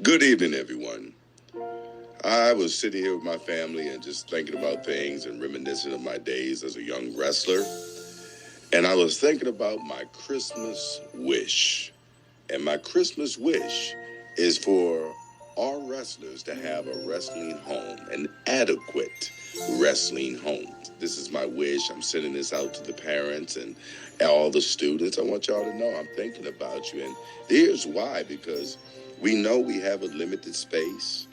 Good evening, everyone. I was sitting here with my family and just thinking about things and reminiscing of my days as a young wrestler. And I was thinking about my Christmas wish. And my Christmas wish is for our wrestlers to have a wrestling home, an adequate wrestling home. This is my wish. I'm sending this out to the parents and all the students. I want y'all to know I'm thinking about you. And here's why, because we know we have a limited space.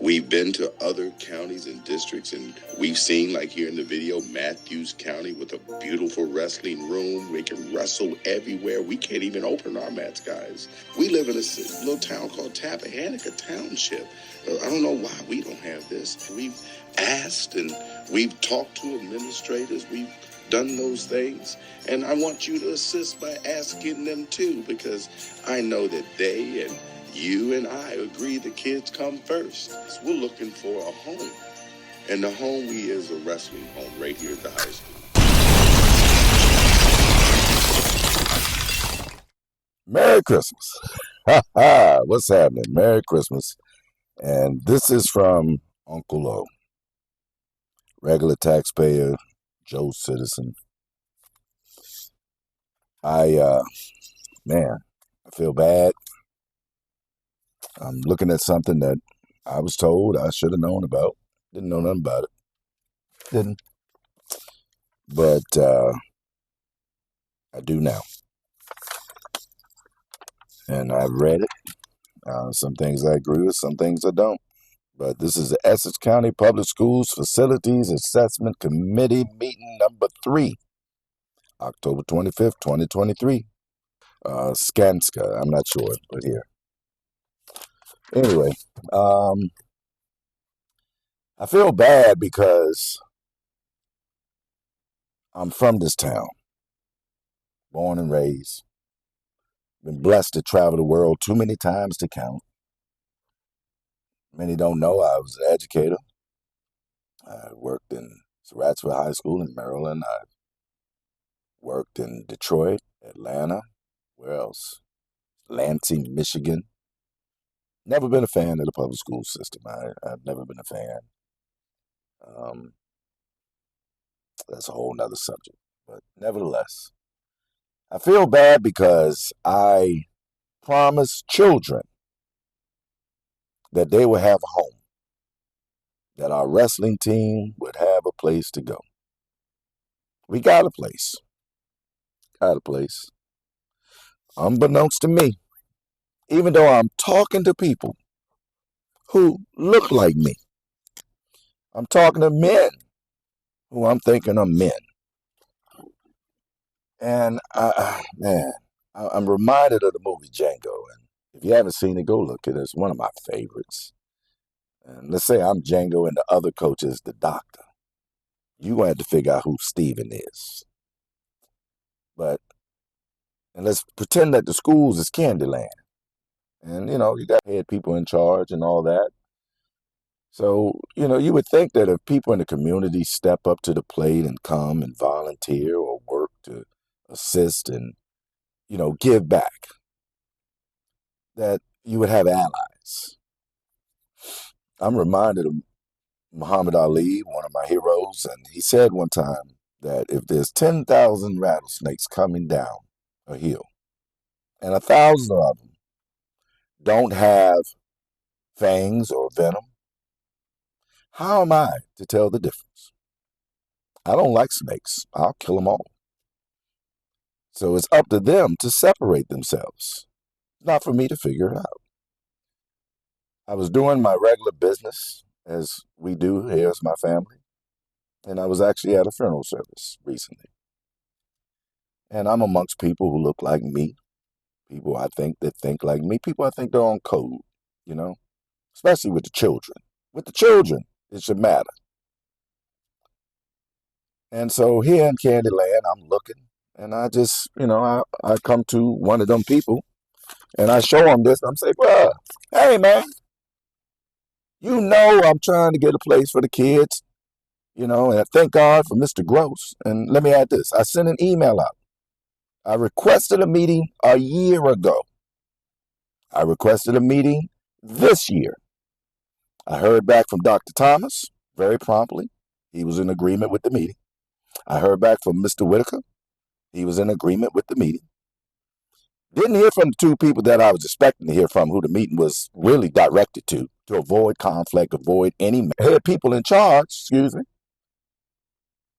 We've been to other counties and districts, and we've seen, like here in the video, Matthews County with a beautiful wrestling room. We can wrestle everywhere. We can't even open our mats, guys. We live in a little town called Tappahannock Township. I don't know why we don't have this. We've asked and we've talked to administrators. We've done those things, and I want you to assist by asking them too, because I know that they and you and I agree the kids come first. So we're looking for a home. And the home is a wrestling home right here at the high school. Merry Christmas. Ha ha. What's happening? Merry Christmas. And this is from Uncle O. Regular taxpayer, Joe Citizen. I feel bad. I'm looking at something that I was told I should have known about. Didn't know nothing about it. Didn't. But I do now. And I've read it. Some things I agree with, some things I don't. But this is the Essex County Public Schools Facilities Assessment Committee meeting number 3, October 25th, 2023. Skanska, I'm not sure, but here. Anyway, I feel bad because I'm from this town, born and raised, been blessed to travel the world too many times to count. Many don't know I was an educator. I worked in Essex High School in Maryland. I worked in Detroit, Atlanta, where else? Lansing, Michigan. Never been a fan of the public school system. I've never been a fan. That's a whole nother subject. But nevertheless, I feel bad because I promised children that they would have a home, that our wrestling team would have a place to go. We got a place. Unbeknownst to me, even though I'm talking to people who look like me. I'm talking to men who I'm thinking are men. And I'm reminded of the movie Django. And if you haven't seen it, go look at it. It's one of my favorites. And let's say I'm Django and the other coach is the doctor. You're going to have to figure out who Steven is. And let's pretend that the schools is Candyland. And, you got head people in charge and all that. So, you would think that if people in the community step up to the plate and come and volunteer or work to assist and, give back, that you would have allies. I'm reminded of Muhammad Ali, one of my heroes, and he said one time that if there's 10,000 rattlesnakes coming down a hill and 1,000 of them don't have fangs or venom, how am I to tell the difference? I don't like snakes. I'll kill them all. So it's up to them to separate themselves. It's not for me to figure it out. I was doing my regular business, as we do here as my family, and I was actually at a funeral service recently. And I'm amongst people who look like me, people I think that think like me, people I think they're on code, especially with the children. With the children, it should matter. And so here in Candyland, I'm looking, and I just, I come to one of them people, and I show them this. I'm saying, bruh, hey, man, I'm trying to get a place for the kids, and I thank God for Mr. Gross. And let me add this. I sent an email out. I requested a meeting a year ago. I requested a meeting This year, I heard back from Dr. Thomas very promptly. He was in agreement with the meeting. I heard back from Mr. Whitaker. He was in agreement with the meeting. Didn't hear from the two people that I was expecting to hear from, who the meeting was really directed to avoid conflict, avoid any head people in charge, excuse me.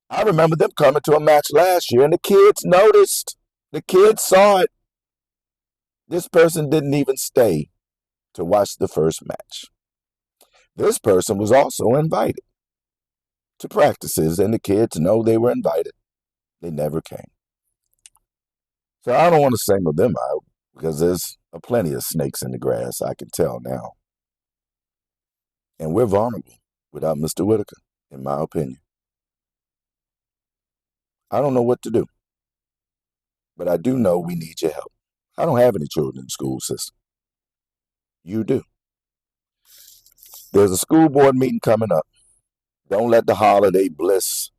I remember them coming to a match last year, and the kids noticed. The kids saw it. This person didn't even stay to watch the first match. This person was also invited to practices, and the kids know they were invited. They never came. So I don't want to single them out because there's plenty of snakes in the grass, I can tell now. And we're vulnerable without Mr. Whitaker, in my opinion. I don't know what to do, but I do know we need your help. I don't have any children in the school system. You do. There's a school board meeting coming up. Don't let the holiday bliss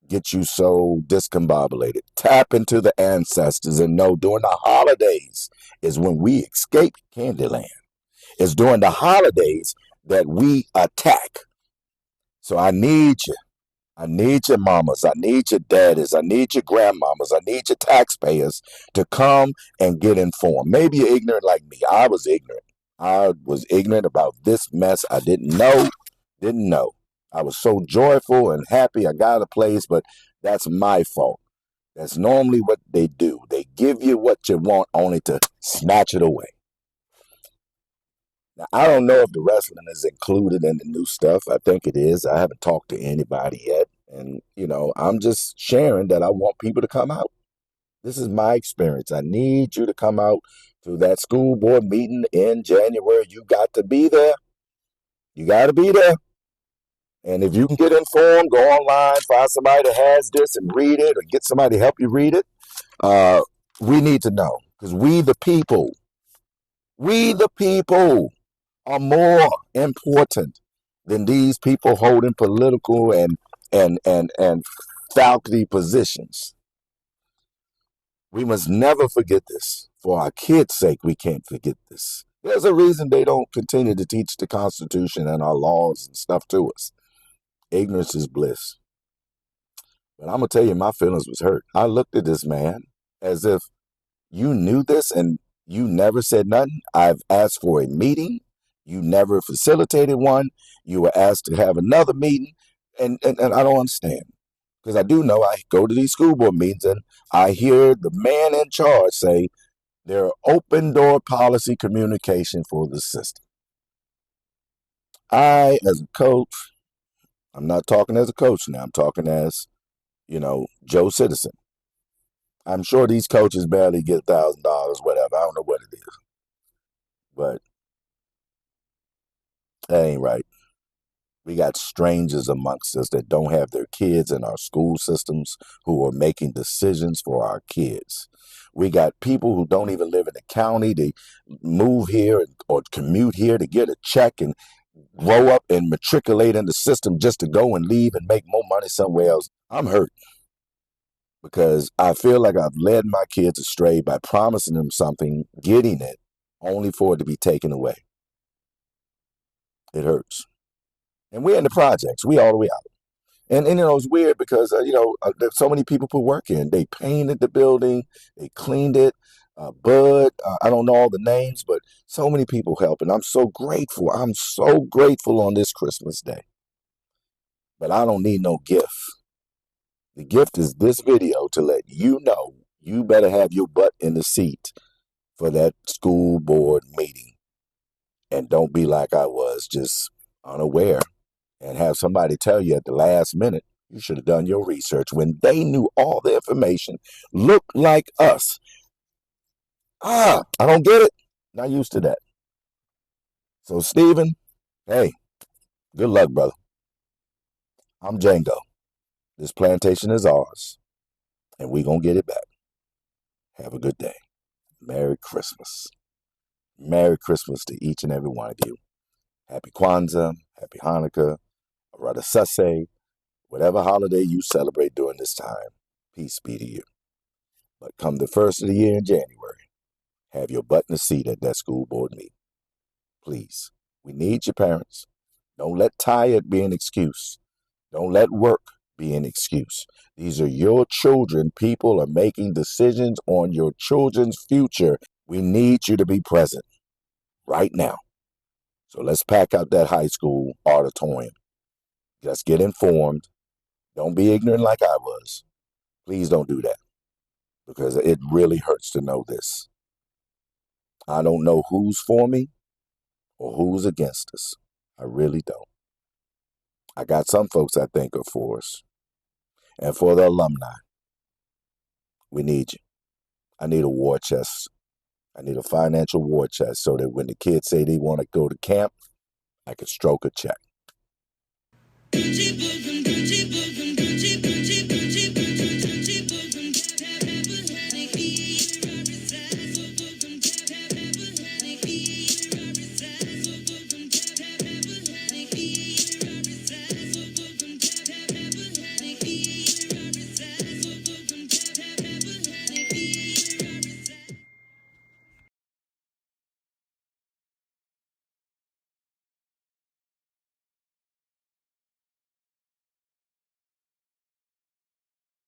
get you so discombobulated. Tap into the ancestors and know during the holidays is when we escape Candyland. It's during the holidays that we attack. So I need you. I need your mamas. I need your daddies. I need your grandmamas. I need your taxpayers to come and get informed. Maybe you're ignorant like me. I was ignorant. I was ignorant about this mess. I didn't know. Didn't know. I was so joyful and happy I got a place, but that's my fault. That's normally what they do. They give you what you want only to snatch it away. Now, I don't know if the wrestling is included in the new stuff. I think it is. I haven't talked to anybody yet. And, I'm just sharing that I want people to come out. This is my experience. I need you to come out to that school board meeting in January. You got to be there. You got to be there. And if you can get informed, go online, find somebody that has this and read it, or get somebody to help you read it. We need to know, because we the people are more important than these people holding political and faculty positions. We must never forget this. For our kids' sake, we can't forget this. There's a reason they don't continue to teach the Constitution and our laws and stuff to us. Ignorance is bliss. But I'm going to tell you, my feelings was hurt. I looked at this man as if you knew this and you never said nothing. I've asked for a meeting. You never facilitated one. You were asked to have another meeting. And I don't understand. Because I do know I go to these school board meetings and I hear the man in charge say there are open door policy communication for the system. I, as a coach, I'm not talking as a coach now. I'm talking as, Joe Citizen. I'm sure these coaches barely get $1,000, whatever. I don't know what it is. But that ain't right. We got strangers amongst us that don't have their kids in our school systems who are making decisions for our kids. We got people who don't even live in the county. They move here or commute here to get a check and grow up and matriculate in the system just to go and leave and make more money somewhere else. I'm hurt because I feel like I've led my kids astray by promising them something, getting it, only for it to be taken away. It hurts. And we're in the projects. We all the way out. And it's weird because, there's so many people put work in. They painted the building. They cleaned it. Bud, I don't know all the names, but so many people help. And I'm so grateful. I'm so grateful on this Christmas day. But I don't need no gift. The gift is this video to let you know you better have your butt in the seat for that school board meeting. And don't be like I was, just unaware. And have somebody tell you at the last minute, you should have done your research when they knew all the information, looked like us. I don't get it. Not used to that. So, Stephen, hey, good luck, brother. I'm Django. This plantation is ours, and we going to get it back. Have a good day. Merry Christmas. Merry Christmas to each and every one of you. Happy Kwanzaa, Happy Hanukkah, Arada Sase, whatever holiday you celebrate during this time, peace be to you. But come the first of the year in January, have your butt in the seat at that school board meeting. Please. We need your parents. Don't let tired be an excuse. Don't let work be an excuse. These are your children. People are making decisions on your children's future. We need you to be present right now. So let's pack out that high school auditorium. Just get informed. Don't be ignorant like I was. Please don't do that, because it really hurts to know this. I don't know who's for me or who's against us. I really don't. I got some folks I think are for us. And for the alumni, we need you. I need a war chest. I need a financial war chest so that when the kids say they want to go to camp, I can stroke a check.